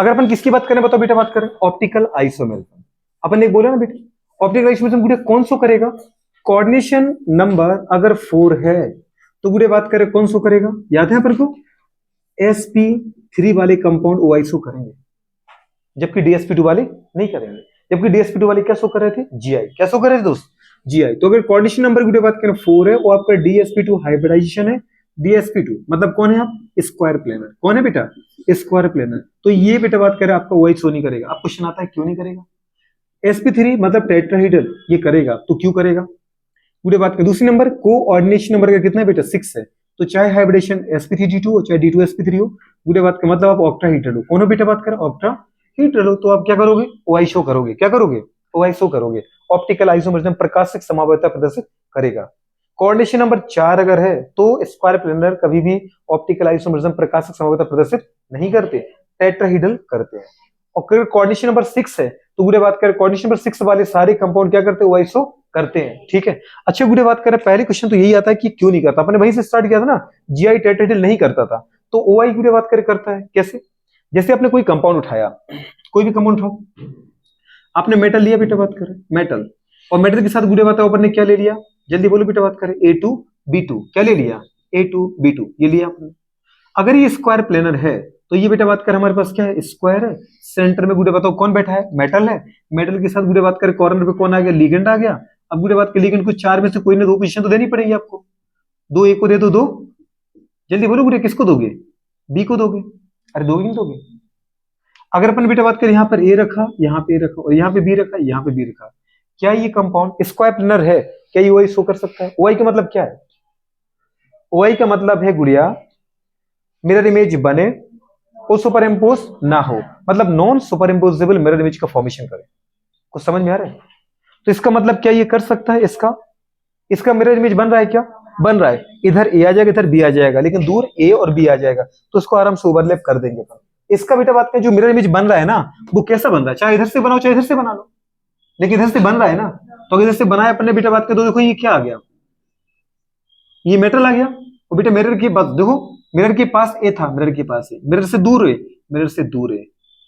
अगर अपन किसकी बात करें बताओ बेटा, बात करें ऑप्टिकल आइसोमेरिज्म। अपन ने बोला ना बेटा ऑप्टिकल आइसोमेरिज्म गुड़े कौन सो करेगा, कोऑर्डिनेशन नंबर अगर 4 है तो गुड़े बात करें कौन सो करेगा, याद है अपन को sp3 वाले कंपाउंड ओआइसो करेंगे, जबकि dsp2 वाले नहीं करेंगे। जबकि dsp2 वाले क्या सो कर रहे थे, जीआई। क्या सो कर रहे थे दोस्त, जीआई। तो अगर कोऑर्डिनेशन नंबर की बात करें 4 है, वो आपका dsp2 हाइब्रिडाइजेशन है। dsp2 मतलब कौन है, आप स्क्वायर प्लेनर। कौन है बेटा, स्क्वायर प्लेनर। तो ये बेटा बात करें आपका ओआइसो नहीं करेगा। आप क्वेश्चन आता है क्यों नहीं करेगा। sp3 मतलब टेट्राहेड्रल, ये करेगा तो क्यों करेगा। पूरे बात करें दूसरी नंबर कोऑर्डिनेशन नंबर का कितना है बेटा, 6 है। तो चाहे हाइब्रिडेशन sp3d2 हो चाहे d2sp3 हो, पूरे बात का मतलब आप ऑक्टाहेड्रल हो। कौन हो बेटा बात करें, ऑक्टाहेड्रल हो। तो आप क्या करोगे, ओआइसो करोगे। क्या करोगे, ओआइसो करोगे। ऑप्टिकल आइसोमेरिज्म प्रकाशिक समावयता प्रदर्शित करेगा। कोऑर्डिनेशन नंबर 4 अगर है तो स्क्वायर प्लेनर कभी भी ऑप्टिकल आइसोमेरिज्म प्रकाशिक समावयता प्रदर्शित नहीं करते, टेट्राहेड्रल करते हैं। और अगर कोऑर्डिनेशन नंबर 6 है तो गुड़े बात करें कोऑर्डिनेशन नंबर 6 वाले सारे कंपाउंड क्या करते हैं, ओआइसो करते हैं। ठीक है। अच्छा गुड़े बात करें पहले क्वेश्चन तो यही आता है कि क्यों नहीं करता। अपने वहीं से स्टार्ट किया था ना, जीआई टेट्राहेड्रल नहीं करता था, तो ओआई गुड़े बात करें करता है। कैसे, जैसे आपने कोई कंपाउंड उठाया, कोई भी कंपाउंड उठाओ, आपने मेटल लिया बेटा बात करें, मेटल। और मेटल के साथ गुड़े बात ऊपर ने क्या ले लिया, जल्दी बोलो बेटा बात करें, A2B2। क्या ले लिया, A2B2 ये लिया आपने। अगर ये स्क्वायर प्लेनर है तो ये बेटा बात कर हमारे पास क्या है, स्क्वायर है। सेंटर में गुड़े बताओ कौन बैठा है, मेटल है। मेटल के साथ गुड़े बात कर कॉर्नर पे कौन आ गया, लिगेंड आ गया। अब गुड़े बात कर लिगेंड को 4 में से कोई ना 2 पोजीशन तो देनी पड़ेगी आपको। 2 A को दे दो, 2 जल्दी बोलो गुड़े, किसको दोगे, बी को दोगे। अरे दोगे नहीं दोगे। अगर अपन बेटा बात करें यहाँ पर ए रखा, यहाँ पे ए रखा और यहाँ पे बी रखा, यहाँ पे बी रखा, क्या ये कंपाउंड स्क्वायर प्लेनर है, क्या ये ओआई शो कर सकता है। ओआई का मतलब क्या है, ओआई का मतलब है गुड़िया मिरर इमेज बने और सुपर इम्पोज ना हो, मतलब non super imposable mirror image का फॉर्मेशन करे। कुछ समझ में आ रहा है। तो इसका मतलब क्या ये कर सकता है, इसका मिरर इमेज बन रहा है, क्या बन रहा है, इधर ए आ जाएगा इधर बी आ जाएगा, लेकिन दूर ए और बी आ जाएगा, तो उसको आराम से ओवरलैप कर देंगे अपन। इसका बेटा बात करें जो मिरर इमेज बन रहा है ना, वो कैसा बन रहा है, चाहे इधर से बनाओ चाहे इधर से बना लो, लेकिन इधर से बन रहा है ना। तो इधर से बनाया अपन ने बेटा बात करें तो देखो ये क्या आ गया, ये मेटल आ गया। और बेटा मिरर की बात देखो, मिरर के पास ए था, मिरर के पास है, मिरर से दूर है, मिरर से दूर है।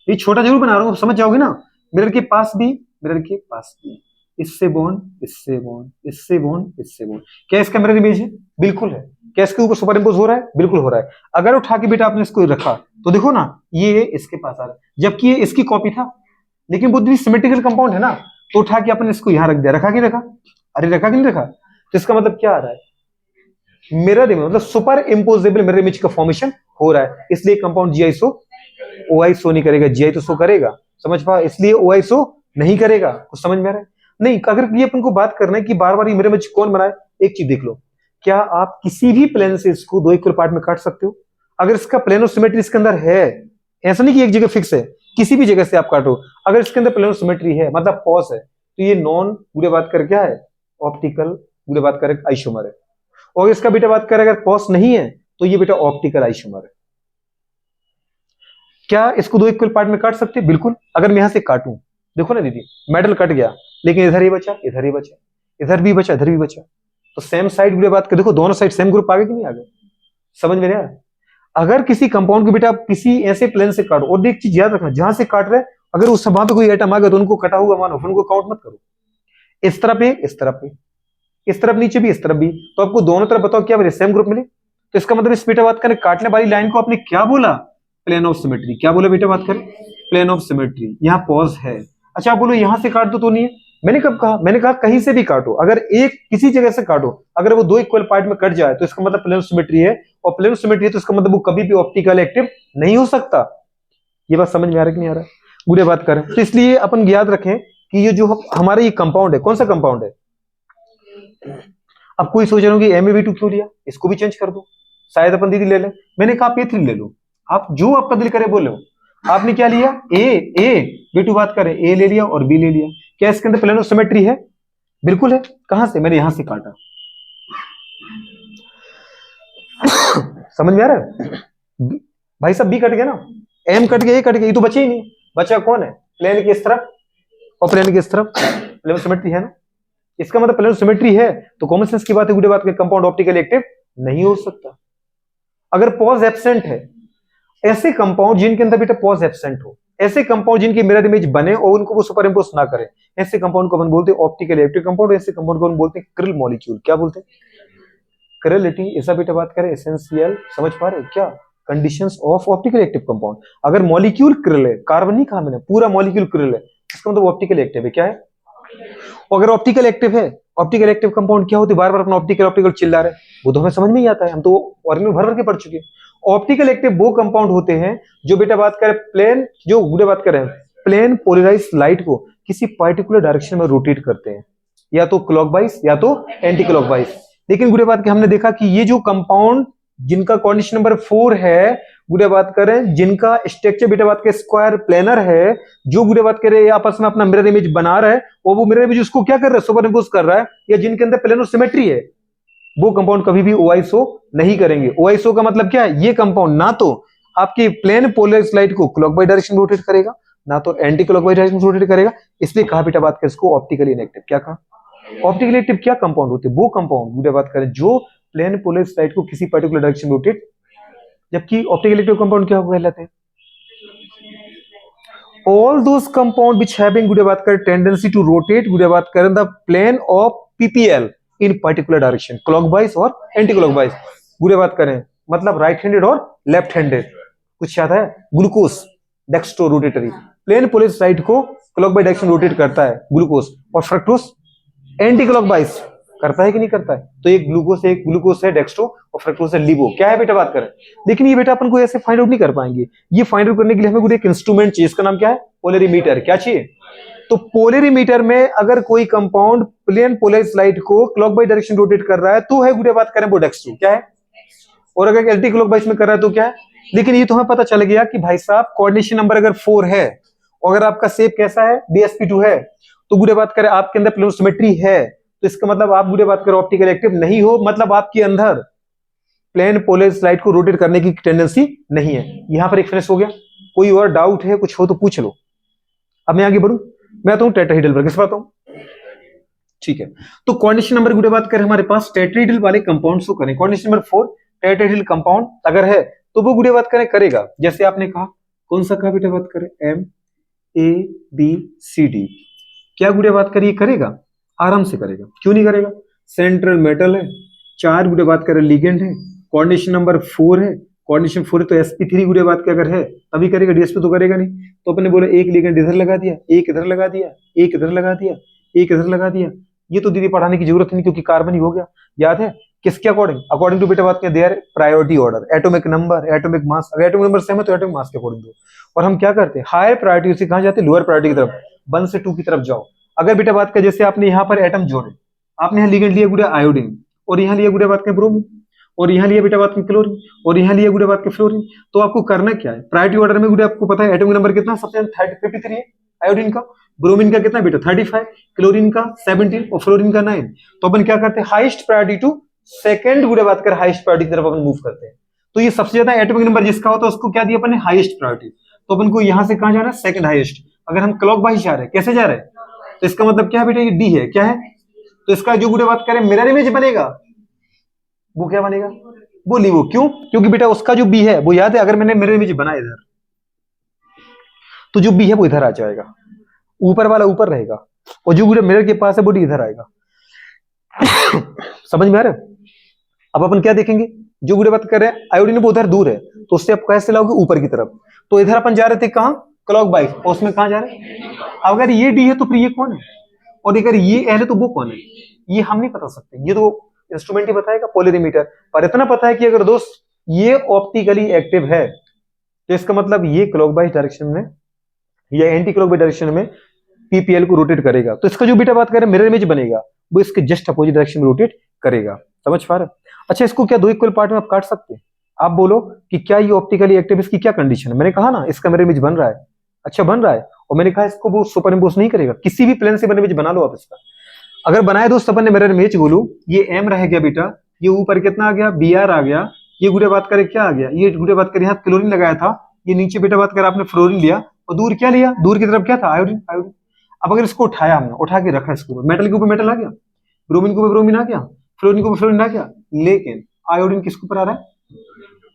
ये छोटा जरूर बना रहा हूं, समझ जाओगे ना। मिरर के पास भी, मिरर के पास भी, इससे बॉन्ड, इससे बॉन्ड, इससे बॉन्ड, इससे बॉन्ड। क्या इसका मिरर इमेज है, बिल्कुल है। क्या इसके ऊपर सुपर इम्पोज हो रहा है, बिल्कुल हो रहा है। अगर उठा के बेटा आपने इसको रखा तो देखो ना ये इसके पास आ रहा है, जबकि ये इसकी कॉपी था, लेकिन वो भी सिमेट्रिकल कंपाउंड है ना, तो उठा के आपने इसको यहां रख दिया, रखा कि रखा, अरे रखा कि नहीं रखा। तो इसका मतलब क्या आ रहा है, मिरर इमेज मतलब सुपर इम्पोजेबल मिरर इमेज का फॉर्मेशन हो रहा है, इसलिए कंपाउंड जीआईसो ओआईसो नहीं करेगा, जीआई तो सो करेगा। समझ पा, इसलिए ओआईसो नहीं करेगा। कुछ समझ में आ रहा है नहीं। अगर ये अपन को बात करना है कि बार बार ये मिरर इमेज कौन बनाए, एक चीज देख लो, क्या आप किसी भी प्लेन से इसको 2 इक्वल पार्ट में काट सकते हो। अगर इसका प्लेन ऑफ सिमेट्री इसके अंदर है, ऐसा नहीं कि एक जगह फिक्स है, किसी भी जगह से आप काटो, अगर इसके अंदर प्लेन ऑफ सिमेट्री है मतलब पॉस है, तो ये नॉन पूरे बात कर क्या है, ऑप्टिकल पूरे बात कर आइसोमर है। और इसका बेटा बात करें अगर पॉस नहीं है तो ये बेटा ऑप्टिकल आइसोमर है। क्या इसको 2 इक्वल पार्ट में काट सकते हैं, बिल्कुल। अगर मैं यहां से काटूं, देखो ना दीदी मेटल कट गया, लेकिन इधर ही बचा, इधर ही बचा, इधर भी बचा, इधर भी बचा, तो सेम साइड बात कर देखो, दोनों साइड सेम ग्रुप आ गए कि नहीं आ गए। समझ में आया। अगर किसी कंपाउंड को बेटा आप किसी ऐसे प्लेन से काटो, और एक चीज याद रखना, जहां से काट रहे अगर उस वहां पे कोई एटम आ गया तो उनको कटा हुआ मानो, उनको काउंट मत करो। इस तरफ एक, इस तरफ एक, इस तरफ नीचे भी, इस तरफ भी, तो आपको दोनों तरफ बताओ क्या सेम ग्रुप मिले। तो इसका मतलब इस बेटा बात करें काटने वाली लाइन को आपने क्या बोला, प्लेन ऑफ सिमेट्री। क्या बोला बेटा बात करें, प्लेन ऑफ सिमेट्री। यहाँ पॉज है। अच्छा आप बोलो यहां से काट दो तो नहीं है, मैंने कब कहा, मैंने कहा कहीं से भी काटो, अगर एक किसी जगह से काटो, अगर वो 2 इक्वल पार्ट में कट जाए तो इसका मतलब प्लेन ऑफ सिमेट्री है, और प्लेन ऑफ सिमेट्री है तो इसका मतलब वो कभी भी ऑप्टिकल एक्टिव नहीं हो सकता। ये बात समझ में आ रहा है कि नहीं आ रहा है, बुरे बात करें। तो इसलिए अपन याद रखें कि ये जो हमारा ये कंपाउंड है, कौन सा कंपाउंड है। अब कोई सोच रहे हो कि MeV2 क्यों लिया, इसको भी चेंज कर दो, शायद अपन दीदी ले लें। मैंने कहा P3 ले लो, आप जो आपका दिल करे बोलो। आपने क्या लिया, ए B2 बात करें, ए ले लिया और बी ले लिया। क्या इसके अंदर प्लेन ऑफ सिमेट्री है, बिल्कुल है। कहां से, मैंने यहां से काटा। समझ में आ रहा है भाई साहब, बी कट गया ना, एम कट गया, ए कट गया, ये तो बचे ही नहीं। बचा कौन है, प्लेन की इस तरफ और प्लेन की इस तरफ, प्लेन ऑफ सिमेट्री है ना। इसका मतलब प्लेन ऑफ सिमेट्री है तो कॉमन सेंस की बात है, गुड बात है, कंपाउंड ऑप्टिकली एक्टिव नहीं हो सकता। अगर पॉज एब्सेंट है, ऐसे कंपाउंड जिनके अंदर बेटा पॉज एब्सेंट हो, ऐसे कंपाउंड जिनकी मिरर इमेज बने और उनको वो सुपर इम्पोज ना करे, ऐसे कंपाउंड को अपन बोलते हैं ऑप्टिकली एक्टिव कंपाउंड। ऐसे कंपाउंड को अपन बोलते हैं क्रिल मॉलिक्यूल। क्या बोलते हैं? क्रिलिटी। ऐसा बेटा बात करें एसेंशियल, समझ पा रहे हो क्या? Conditions of optically active compound. अगर मॉलिक्यूल क्रिल है, कार्बन नहीं कहा मैंने, पूरा मॉलिक्यूल क्रिल है, इसका मतलब ऑप्टिकली एक्टिव है। क्या है? अगर ऑप्टिकल एक्टिव है, ऑप्टिकल एक्टिव कंपाउंड क्या होती है? बार बार अपना ऑप्टिकल ऑप्टिकल चिल्ला रहे, वो तो हमें समझ में ही आता है, हम तो ऑर्गेनिक भर भर के पढ़ चुके हैं। ऑप्टिकल एक्टिव वो कंपाउंड होते हैं जो बेटा बात करें प्लेन, जो गुड़े बात करें प्लेन पोलराइज लाइट को किसी पर्टिकुलर डायरेक्शन में रोटेट करते हैं, या तो क्लॉकवाइज या तो एंटी क्लॉकवाइज। लेकिन गुड़े बात के हमने देखा कि ये जो कंपाउंड जिनका कोऑर्डिनेशन नंबर 4 है, गुड़े बात करें जिनका स्ट्रक्चर बेटा बात के स्क्वायर प्लेनर है, जो गुड़े बात करे आपस में अपना मिरर इमेज बना रहा है, और वो मिरर इमेज उसको क्या कर रहा है? सुपर इम्पोज कर रहा है, या जिनके अंदर प्लेनो सिमेट्री है, वो कंपाउंड कभी भी ओआईएसओ नहीं करेंगे। ओआईएसओ का मतलब क्या है? ये कंपाउंड ना तो आपकी प्लेन पोलराइज लाइट को क्लॉकवाइज डायरेक्शन में रोटेट करेगा, ना तो एंटी क्लॉकवाइज डायरेक्शन में रोटेट करेगा। इसलिए कहा बेटा बात करें इसको ऑप्टिकली इनएक्टिव। क्या कहा? ऑप्टिकली एक्टिव क्या कंपाउंड होते हैं? वो कंपाउंड गुड़े बात करें जो प्लेन पोलराइज लाइट को किसी पर्टिकुलर डायरेक्शन में रोटेट, जबकि ऑप्टिकल एक्टिव कंपाउंड क्या कहलाते हैं? All those compound which having गुड़े बात करें टेंडेंसी टू रोटेट गुड़े बात करें the plane of PPL in particular direction, clockwise और एंटी क्लॉकवाइज। गुड़े बात करें मतलब राइट हैंडेड और लेफ्ट हैंडेड। कुछ याद है? Glucose dextro rotatory, plane polarise light को क्लॉकवाइज डायरेक्शन रोटेट करता है ग्लूकोज, और फ्रक्टोज एंटी क्लॉकवाइज करता है कि नहीं करता है? तो एक ग्लूकोज है डेक्स्ट्रो, और फ्रक्टोज है लिवो। क्या है बेटा बात करें? लेकिन ये बेटा अपन को ऐसे फाइंड आउट नहीं कर पाएंगे। ये फाइंड आउट करने के लिए हमें एक इंस्ट्रूमेंट चाहिए, इसका नाम क्या है? पोलरीमीटर। क्या चाहिए? तो पोलरीमीटर में अगर कोई कंपाउंड प्लेन पोलराइज लाइट को क्लॉकवाइज डायरेक्शन रोटेट कर रहा है तो है गुड़े बात करें वो डेक्स्ट्रो। क्या है? और अगर एंटी क्लॉकवाइज में कर रहा है तो क्या है? लेकिन ये तो हमें पता चल गया कि भाई साहब कोऑर्डिनेशन नंबर अगर 4 है, और अगर आपका शेप कैसा है? DSP2 है, तो गुड़े बात करें आपके अंदर प्लेनो सिमेट्री है, तो इसका मतलब आप गुड़े बात करें ऑप्टिकल एक्टिव नहीं हो, मतलब आपके अंदर प्लेन पोलराइज लाइट को रोटेट करने की टेंडेंसी नहीं है। यहां पर एक फिनिश हो गया। कोई और डाउट है, कुछ हो तो पूछ लो। अब मैं आगे बढ़ू, मैं आता हूं टेट्राहेड्रल पर। किस बात हूं? ठीक है, तो कोऑर्डिनेशन नंबर गुड़े बात करें हमारे पास टेट्राहेड्रल वाले कंपाउंड्स को करें। कोऑर्डिनेशन नंबर 4 टेट्राहेड्रल कंपाउंड अगर है तो वो गुड़े बात करें करेगा, जैसे आपने कहा कौन सा कहा बेटा बात करें? MABCD। क्या गुड़े बात करिए करेगा? आराम से करेगा। क्यों नहीं करेगा? सेंट्रल मेटल है, 4 गुड़े बात करें लिगेंड है, कोऑर्डिनेशन नंबर 4 है, कोऑर्डिनेशन 4 है तो sp3 गुड़े बात के अगर है तभी करेगा, DSP तो करेगा नहीं। तो अपने बोले एक लिगेंड इधर लगा दिया, एक इधर लगा दिया, एक इधर लगा दिया, एक इधर लगा दिया। ये तो दीदी पढ़ाने की जरूरत नहीं क्योंकि कार्बन ही हो गया। याद है किसके अकॉर्डिंग? अकॉर्डिंग टू बेटा बात करें there priority order, atomic number, atomic mass. अगर एटॉमिक नंबर सेम है तो एटॉमिक मास के अकॉर्डिंग दो। और हम क्या करते हैं? हायर प्रायोरिटी से कहां जाते हैं? लोअर प्रायोरिटी की तरफ, 1 से 2 की तरफ जाओ। अगर बेटा बात करें जैसे आपने यहाँ पर एटम जोड़े, आपने यहाँ लिगेंड लिया गुड़े आयोडीन, और यहाँ लिया गुड़े बात करें ब्रोमीन, और यहाँ लिया बेटा बात करें क्लोरीन, और यहाँ लिया गुड़े बात करें फ्लोरीन। तो आपको करना क्या है? प्रायोरिटी ऑर्डर में गुड़े आपको पता है एटॉमिक नंबर कितना? सबसे 53 है आयोडीन का, ब्रोमीन का कितना बेटा? 35, क्लोरीन का 17 और फ्लोरीन का 9। तो अपन क्या करते हैं? हाईएस्ट प्रायोरिटी टू सेकंड गुड़े बात कर हाईएस्ट प्रायोरिटी की तरफ अपन मूव करते हैं। तो ये सबसे ज्यादा एटॉमिक नंबर जिसका होता है उसको क्या दिया अपन ने? Highest priority. तो अपन को यहां से कहां जाना है? Second highest. अगर हम क्लॉकवाइज जा रहे हैं, कैसे जा रहे हैं? तो इसका मतलब क्या है बेटा? ये डी है। क्या है? तो इसका जो गुड़े बात करें मिरर इमेज बनेगा, वो क्या बनेगा? वो लिवो। क्यों? क्योंकि बेटा उसका जो बी है वो याद है, अगर मैंने मिरर इमेज बना इधर तो जो बी है वो इधर आ जाएगा, ऊपर वाला ऊपर रहेगा, और जो गुड़े मिरर के पास है वो डी इधर आएगा। समझ में आ रहा है? अब अपन क्या देखेंगे? जो गुड़े बात कर रहे हैं आयोडीन वो उधर दूर है, तो उससे आप कैसे लाओगे? ऊपर की तरफ। तो इधर अपन जा रहे थे कहां? क्लॉकवाइज, और उसमें कहां जा रहे हैं? अगर ये डी है तो फिर ये कौन है? और अगर ये एल है तो वो कौन है? ये हम नहीं बता सकते, ये तो इंस्ट्रूमेंट ही बताएगा, पोलरीमीटर। पर इतना पता है कि अगर दोस्त ये ऑप्टिकली एक्टिव है तो इसका मतलब ये क्लॉकवाइज डायरेक्शन में या एंटी क्लॉकवाइज डायरेक्शन में पीपीएल को रोटेट करेगा। तो इसका जो बेटा बात करें मिरर इमेज बनेगा वो इसके जस्ट अपोजिट डायरेक्शन में रोटेट करेगा। समझ पा रहे? अच्छा, इसको क्या 2 इक्वल पार्ट में आप काट सकते हैं? आप बोलो कि क्या ये ऑप्टिकली एक्टिव, इसकी क्या कंडीशन है? मैंने कहा ना इसका मिरर इमेज बन रहा है। अच्छा बन रहा है, और मैंने कहा इसको वो सुपर इम्पोज नहीं करेगा, किसी भी प्लेन से मिरर इमेज बना लो आप इसका। अगर बनाए दोस्त अपन ने मिरर इमेज, बोलो ये एम रह गया बेटा, ये ऊपर कितना आ गया? BR आ गया। ये गुड़े बात करे क्या आ गया? ये गुड़े बात करे यहाँ क्लोरीन लगाया था, ये नीचे बेटा बात कर आपने फ्लोरीन लिया, और दूर क्या लिया? दूर की तरफ क्या था? आयोडीन। आयोडीन। अब अगर इसको उठाया हमने, उठा के रखा इसके ऊपर, मेटल के ऊपर मेटल आ गया, ब्रोमीन के ऊपर ब्रोमीन आ गया, फ्लोरीन के ऊपर फ्लोरीन आ गया। लेकिन आयोडीन किसके ऊपर आ रहा है?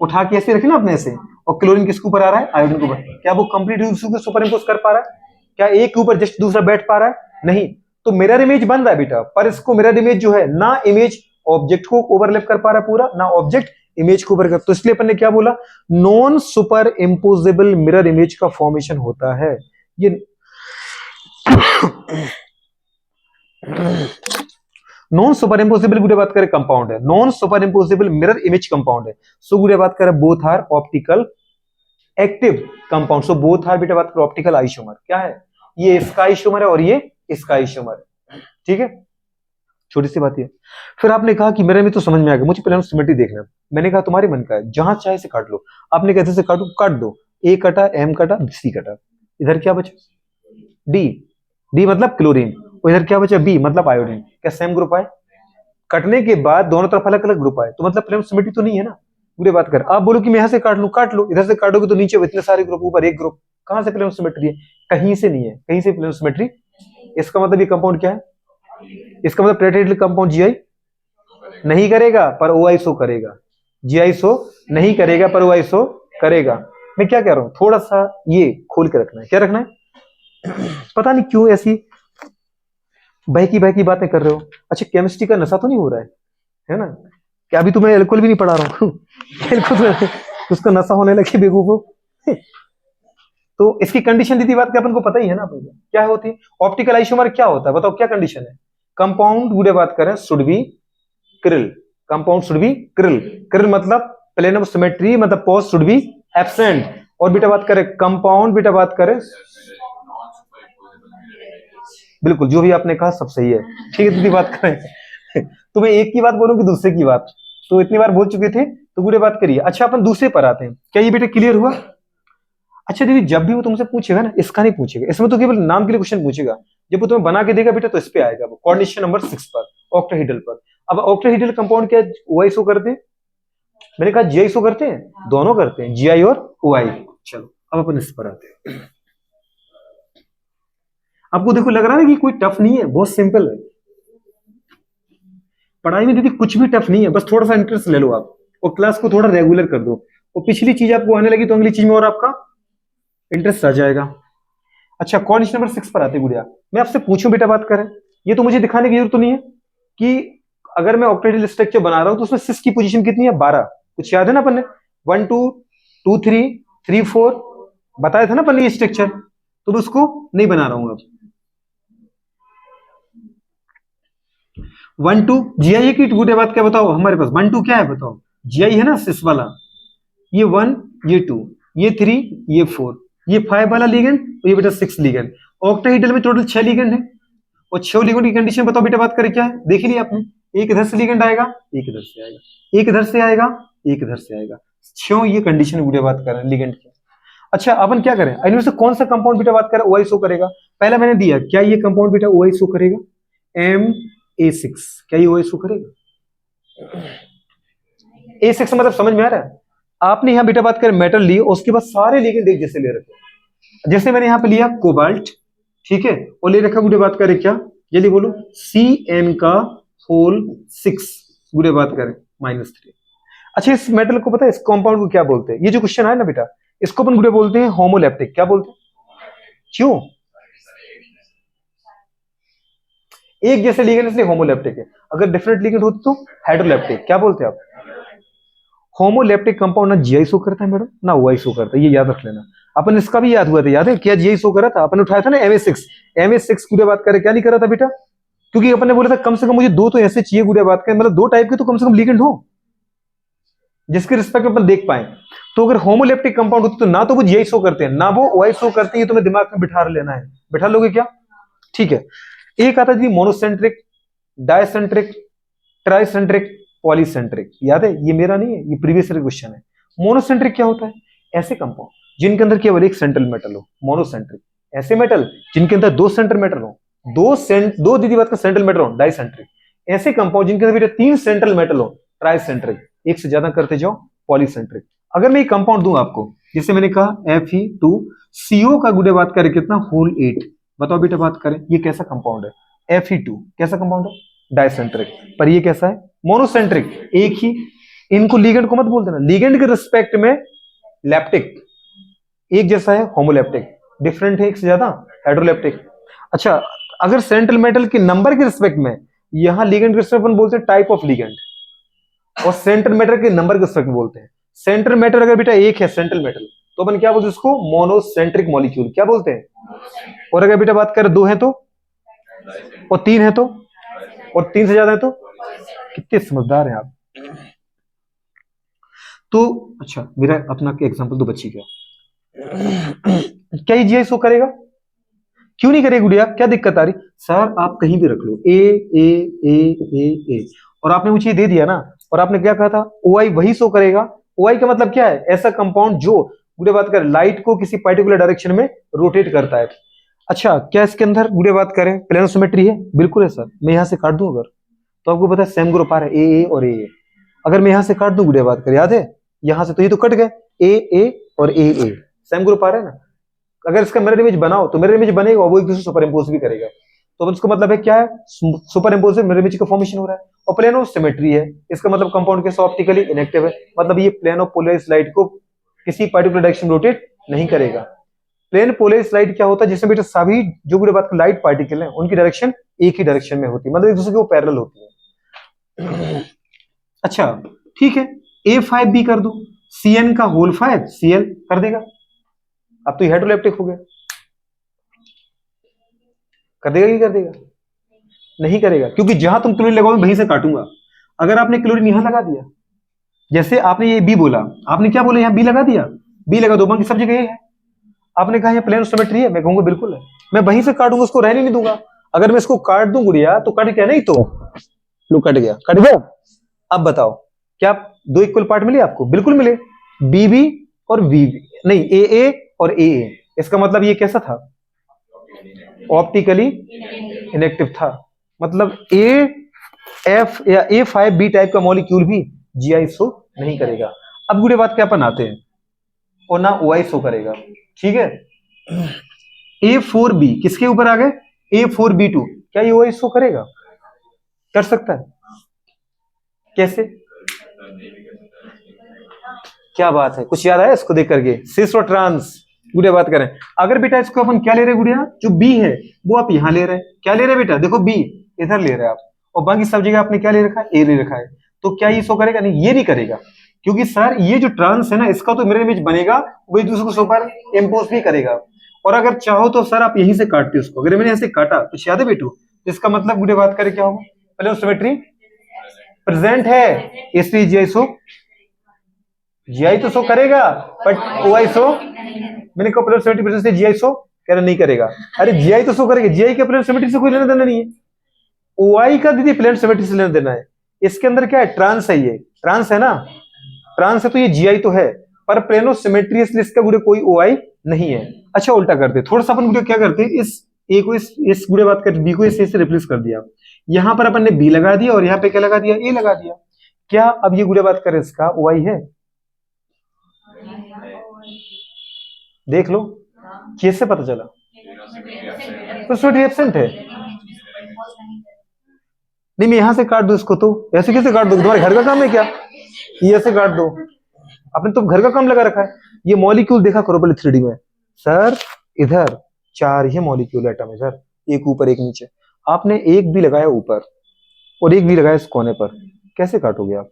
उठा के ऐसे रखे ना आपने ऐसे, और क्लोरीन किसके ऊपर आ रहा है, आयोडीन के ऊपर। क्या वो कंप्लीट सुपर इंपोज कर पा रहा है? क्या एक के ऊपर जस्ट दूसरा बैठ पा रहा है? नहीं। तो मिरर इमेज बन रहा है बेटा, पर इसको मिरर इमेज जो है ना इमेज ऑब्जेक्ट को ओवरलैप कर पा रहा है पूरा, ना ऑब्जेक्ट इमेज को ओवरलैप। तो इसलिए अपन ने क्या बोला, non super imposable mirror image का फॉर्मेशन होता है। ये नॉन सुपर इम्पोजेबल गुड़े बात करें कंपाउंड है, non super imposable mirror image compound है। सो गुड़े बात करें both are optical active compound. So both are बेटा बात करें ऑप्टिकल आइसोमर। क्या है, ये इसका आइसोमर है और ये इसका आइसोमर है। ठीक है, छोटी सी बात है। फिर आपने कहा कि मेरे में तो समझ में आ गया, मुझे पहले सिमेट्री देखना है। मैंने कहा तुम्हारे मन का है, जहां चाहे से काट लो। आपने कैसे से काटो, काट दो। ए कटा, एम कटा, सी कटा। इधर क्या बचा, डी। डी मतलब क्लोरीन। और इधर क्या बचा, बी मतलब आयोडीन। क्या सेम ग्रुप आए? कटने के बाद दोनों तरफ अलग अलग ग्रुप आए, तो मतलब प्लेन सिमेट्री तो नहीं है ना। पूरी बात कर, आप बोलो कि मैं यहाँ से काट लूं, काट लो। इधर से काटोगे तो नीचे इतने सारे ग्रुप, ऊपर एक ग्रुप। कहां से प्लेन सिमेट्री है? कहीं से नहीं है, कहीं से प्लेन सिमेट्री। इसका मतलब ये कंपाउंड क्या है, इसका मतलब प्लेटेड कंपाउंड जीआई नहीं करेगा पर ओआई शो करेगा, जीआई शो नहीं करेगा पर ओआई शो करेगा। मैं क्या कह रहा हूं, थोड़ा सा ये खोल के रखना है। क्या रखना है? पता नहीं क्यों ऐसी बहकी बातें कर रहे हो। अच्छा, केमिस्ट्री का नशा तो नहीं हो रहा है ना? क्या अभी तुम्हें एल्कोहल भी नहीं पढ़ा रहा हूँ? उसका नशा होने लगे बेगू को। तो इसकी कंडीशन दीदी बात क्या अपन को पता ही है ना। अपन को क्या होती है ऑप्टिकल आइसोमर, क्या होता है बताओ, क्या कंडीशन है? कंपाउंड गुड़े बात करें should be krill, compound should be krill. Krill मतलब प्लेन ऑफ सिमेट्री, मतलब पोस्ट शुड बी एब्सेंट। और बेटा बात करें कंपाउंड, बेटा बात करें बिल्कुल जो भी आपने कहा सब सही है। ठीक है दीदी बात करें तो मैं एक की बात बोलूं कि दूसरे की बात, तो इतनी बार बोल चुके थे तो गुड़े बात करिए। अच्छा अपन दूसरे पर आते हैं, क्या ये बेटा क्लियर हुआ? अच्छा दीदी जब भी वो तुमसे पूछेगा ना, इसका नहीं पूछेगा, इसमें तो केवल नाम के लिए क्वेश्चन पूछेगा। जब वो तुम्हें बना के देगा बेटा तो इस पे आएगा वो, कोऑर्डिनेशन नंबर 6 पर, ऑक्टाहेड्रल पर। अब ऑक्टाहेड्रल कंपाउंड क्या ओआई शो करते हैं? मैंने कहा जीआई शो करते हैं, दोनों करते हैं, जीआई और ओआई। चलो अब अपन इस पर आते हैं। आपको देखो लग रहा है कि कोई टफ नहीं है, बहुत सिंपल है। पढ़ाई में दीदी कुछ भी टफ नहीं है, बस थोड़ा सा इंटरेस्ट ले लो आप और क्लास को थोड़ा रेगुलर कर दो, और पिछली चीज आपको आने लगी तो अगली चीज में और आपका इंटरेस्ट आ जाएगा। अच्छा कोऑर्डिनेशन नंबर 6 पर आते गुड़िया, मैं आपसे पूछूं बेटा बात करें, ये तो मुझे दिखाने की जरूरत तो नहीं है कि अगर मैं ऑक्टेहेड्रल स्ट्रक्चर बना रहा हूं तो उसमें सिस की पोजीशन कितनी है, 12। कुछ याद है ना अपन ने, 1 2 2 3 3 4 बताया था ना अपन ने ये स्ट्रक्चर, तो मैं उसको नहीं बना रहा हूं अब। 1 2 जीआई की गुड़िया बात क्या बताओ, हमारे पास 1 2 क्या है बताओ, जीआई है ना सिस वाला। ये 1 ये 2 ये 3 ये 4 ये 5 वाला लिगेंड और ये बेटा 6 लिगेंड। ऑक्टाहेड्रल में टोटल 6 लिगेंड है, और 6 लिगेंड की कंडीशन बताओ बेटा बात करें क्या है, देख लिया आपने। एक इधर से लिगेंड आएगा, एक इधर से आएगा, एक इधर से आएगा, एक इधर से आएगा। 6 ये कंडीशन बेटा बात कर रहे हैं लिगेंड की। अच्छा अपन क्या करें, इनमें से कौन सा कंपाउंड बेटा बात करें ओआई शो करेगा? पहला मैंने दिया, क्या ये कंपाउंड बेटा ओआई शो करेगा? MA6, क्या ये ओआई शो करेगा? A6 मतलब समझ में आ रहा है? आपने यहां बेटा बात करें मेटल ली, उसके बाद सारे लिगेंड एक जैसे ले रखे। जैसे मैंने यहां पे लिया कोबाल्ट, ठीक है, और ले रखा गुड़े बात करें क्या, जल्दी बोलो, CN का होल 6 गुड़े बात करें -3। अच्छा इस मेटल को पता है, इस कंपाउंड को क्या बोलते हैं? ये जो क्वेश्चन है ना बेटा, इसको अपन गुड़े बोलते हैं होमोलैप्टिक। क्या बोलते हैं? क्यों? एक जैसे लिगेंड इसलिए होमोलैप्टिक है, अगर डिफरेंट लिगेंड होते तो हाइड्रोलैप्टिक। क्या बोलते हैं आप? होमोलैप्टिक कंपाउंड ना जीआई शो करता है मैडम, ना ओआई शो करता है, ये याद रख लेना। अपन इसका भी याद हुआ था, याद है क्या जीआई शो करा था? अपन उठाया था ना MA6। MA6 गुड़े बात करें क्या नहीं करा था बेटा? क्योंकि अपन ने बोला था कम से कम मुझे दो तो ऐसे चाहिए गुड़े बात करें, मतलब दो टाइप के तो कम से कम लिगेंड हो जिसके रिस्पेक्ट में अपन देख पाए। तो अगर होमोलैप्टिक कंपाउंड होते तो ना तो वो जीआई शो करते हैं ना वो ओआई शो करते हैं, ये तुम्हें दिमाग में बिठा लेना है। बिठा लोगे क्या? ठीक है। एक आता जी मोनोसेंट्रिक, डायसेंट्रिक, ट्राइसेंट्रिक, पॉलीसेंट्रिक। याद है? ये मेरा नहीं है, ये प्रीवियस ईयर क्वेश्चन है। मोनोसेंट्रिक क्या होता है? ऐसे कंपाउंड जिनके अंदर केवल एक सेंट्रल मेटल हो, मोनोसेंट्रिक। ऐसे मेटल जिनके अंदर दो सेंट्रल मेटल हो, दो दीदी बात का सेंट्रल मेटल हो, डाइसेंट्रिक। ऐसे कंपाउंड जिनके अंदर तीन सेंट्रल मेटल हो, ट्राइसेंट्रिक। एक से ज्यादा करते जाओ, पॉलीसेंट्रिक। अगर मैं एक कंपाउंड दूं आपको, जैसे मैंने कहा Fe2CO का गुड़े बात करें कितना, होल 8। बताओ बेटा बात करें ये कैसा कंपाउंड है? Fe2 कैसा कंपाउंड है? डाइसेंट्रिक। पर ये कैसा है? मोनोसेंट्रिक। एक ही, इनको लिगेंड को मत बोल देना, लिगेंड के रिस्पेक्ट में लैप्टिक, एक जैसा है होमोलैप्टिक, डिफरेंट है एक से ज्यादा हाइड्रोलैप्टिक। अच्छा, अगर सेंट्रल मेटल के नंबर के रिस्पेक्ट में, यहां लिगेंड के रिस्पेक्ट में बोलते हैं टाइप ऑफ लिगेंड, और सेंट्रल मेटल के नंबर के रिस्पेक्ट में बोलते हैं। सेंट्रल मेटल अगर बेटा एक है सेंट्रल मेटल, तो अपन क्या बोलते हैं उसको, मोनोसेंट्रिक मॉलिक्यूल, क्या बोलते हैं। और अगर बेटा बात करें दो है तो, और तीन है तो, और तीन से ज्यादा है तो, कितने समझदार हैं आप। तो अच्छा, मेरा अपना एग्जांपल तो बची गया। क्या ये जीआई शो करेगा, क्यों नहीं करेगा गुड़िया, क्या दिक्कत आ रही। सर आप कहीं भी रख लो ए ए ए ए ए, और आपने मुझे दे दिया ना, और आपने क्या कहा था, ओ आई वही शो करेगा। ओ आई का मतलब क्या है, ऐसा कंपाउंड जो गुड़िया बात कर लाइट को किसी पर्टिकुलर डायरेक्शन में रोटेट करता है। अच्छा, क्या इसके अंदर गुड़िया बात करें प्लेनोसिमेट्री है, बिल्कुल है सर। मैं यहां से काट दूं अगर, तो आपको पता है सेम ग्रुप आ रहा है ए और ए। अगर मैं यहां से काट दूं गुड़िया बात कर, याद है यहां से, तो ये तो कट गए, ए और ए सेम ग्रुप आ रहा है ना। अगर इसका मिरर इमेज बनाओ तो मिरर इमेज बनेगा, वो एक दूसरे सुपर इम्पोज भी करेगा। तो इसका मतलब है क्या है, सुपर इम्पोज से मिरर इमेज का फॉर्मेशन हो रहा है। और प्लेन ऑफ सिमेट्री है, इसका मतलब कंपाउंड कैसे ऑप्टिकली इनएक्टिव है, मतलब ये प्लेन ऑफ पोलराइज्ड लाइट को किसी पर्टिकुलर डायरेक्शन में रोटेट नहीं करेगा। प्लेन पोलराइज्ड लाइट क्या होता है, जिसमें बेटा सभी जो पूरे बात लाइट पार्टिकल है उनकी डायरेक्शन एक ही डायरेक्शन में होती है, मतलब एक दूसरे के वो पैरेलल होती है। अच्छा ठीक है, A5B कर दो, Cn का होल 5 Cl कर देगा। अब तो ये हाइड्रोलैप्टिक हो गया, कर देगा कि कर देगा, नहीं करेगा, क्योंकि जहां तुम क्लोरीन लगाओगे वहीं से काटूंगा। अगर आपने क्लोरीन यहां लगा दिया, जैसे आपने ये बी बोला, आपने क्या बोला, यहां बी लगा दिया, बी लगा दो, बाकी सब जगह ये है। आपने कहा ये प्लेन सिमेट्री है, मैं कहूंगा बिल्कुल है, मैं वहीं से काटूंगा, उसको रहने नहीं दूंगा। अगर मैं इसको काट दूं गुड़िया, तो कट गया नहीं, तो लो कट गया, कट गया। अब बताओ, क्या दो इक्वल पार्ट मिले आपको, बिल्कुल मिले, बी बी और वी नहीं, ए और ए। इसका मतलब ये कैसा था, ऑप्टिकली इनेक्टिव था। मतलब ए एफ या A5B टाइप का मॉलिक्यूल भी जीआई शो नहीं करेगा। अब गुड़े बात क्या अपन आते हैं, और ना ओआई शो करेगा, ठीक है। A4B किसके ऊपर आ गए, A4B2, क्या ये ओआई शो करेगा, कर सकता है, कैसे, क्या बात है, कुछ याद आया इसको देख करके, सिस और ट्रांस। गुड़िया बात करें, अगर बेटा इसको अपन क्या ले रहे हैं गुड़िया, जो बी है वो आप यहां ले रहे हैं, क्या ले रहे हैं बेटा, देखो बी इधर ले रहे हैं आप, और बाकी सब जगह आपने क्या ले रखा है, ए ले रखा है। तो क्या ये शो करेगा, नहीं ये नहीं करेगा, क्योंकि सर ये जो ट्रांस है ना, इसका तो मिरर इमेज बनेगा, वो एक दूसरे को सुपर इम्पोज भी करेगा। और अगर चाहो तो सर आप यहीं से काटते उसको, अगर मैंने ऐसे काटा तो याद है बेटू, इसका मतलब गुड़िया बात करें क्या होगा, पहले सिमेट्री प्रेजेंट है, इसलिए जीआई शो, जीआई तो शो करेगा, बट ओआई शो, मैंने कहा प्लस 70% से जीआई शो कह रहा नहीं करेगा। अरे जीआई तो शो करेगा, जीआई के प्लेन 70 से कोई लेना देना नहीं है, ओआई का दीदी प्लेन 70 से लेना देना है। इसके अंदर क्या है, ट्रांस है, ये ट्रांस है ना, ट्रांस है तो ये जीआई तो है, पर प्लेनो सिमेट्री इसलिए इसका गुड़े कोई ओआई नहीं है। अच्छा उल्टा करते, थोड़ा सा अपन गुड़े क्या करते हैं, इस ए को इस गुड़े बात कर, बी को इस ए से रिप्लेस कर दिया, यहां पर अपन ने बी लगा दिया, और यहाँ पे क्या लगा दिया, ए लगा दिया। क्या अब ये गुड़े बात करें इसका ओआई है, देख लो कैसे पता चला, तो सिमेट्री एब्सेंट है। नहीं मैं यहां से काट दो इसको, तो ऐसे कैसे काट दो, तुम्हारे घर का काम है क्या, ये ऐसे काट दो, आपने तो घर का काम लगा रखा है। ये मॉलिक्यूल देखा करो पहले 3D में, सर इधर 4 ही मॉलिक्यूल एटम है सर, एक ऊपर एक नीचे, आपने एक भी लगाया ऊपर और एक भी लगाया इस कोने पर, कैसे काटोगे आप,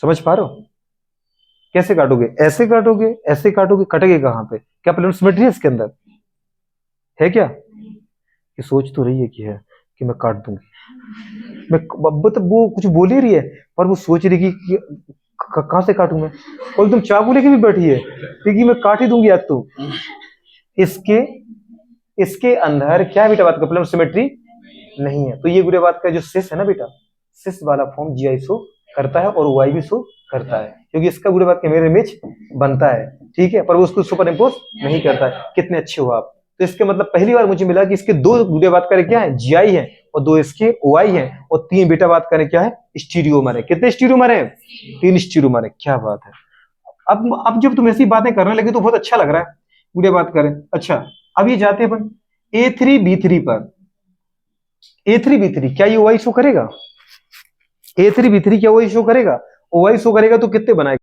समझ पा रहे हो, कैसे काटोगे, ऐसे काटोगे, ऐसे काटोगे, कटेगे कहां पे, क्या प्लेन सिमेट्री है इसके अंदर, है क्या, ये सोच तो रही है कि मैं काट दूंगी, मैं तो वो कुछ बोल ही रही है, पर वो सोच रही कि कहां से काटूं मैं, और तुम चाकू लेके भी बैठी है, क्योंकि मैं काट ही दूंगी आज तो। इसके अंदर क्या बेटा बात का प्लेन सिमेट्री नहीं है, तो ये गुड़े बात का जो सिस है ना बेटा, सिस वाला फॉर्म जीआई शो करता है और वाई भी शो करता है, क्योंकि इसका गुड़े बात का मिरर इमेज बनता है, ठीक है, पर वो उसको सुपर इम्पोज नहीं करता है। कितने अच्छे हो आप, तो इसके मतलब पहली बार मुझे मिला कि इसके दो गुड़े बात करें क्या है, जीआई है, और दो इसके ओआई है, और 3 बेटा बात करें क्या है, स्टीरियो मारे, कितने स्टीरियो मारे, 3 स्टीरियो मारे, क्या बात है। अब जब तुम ऐसी बातें करने लगे तो बहुत अच्छा लग रहा है, गुड़े बात करें। अच्छा अब ये जाते हैं अपन A3B3 पर, A3B3 क्या ये ओआई शो करेगा, A3B3 क्या ओआई शो करेगा, OI शो करेगा तो कितने बनाएगा?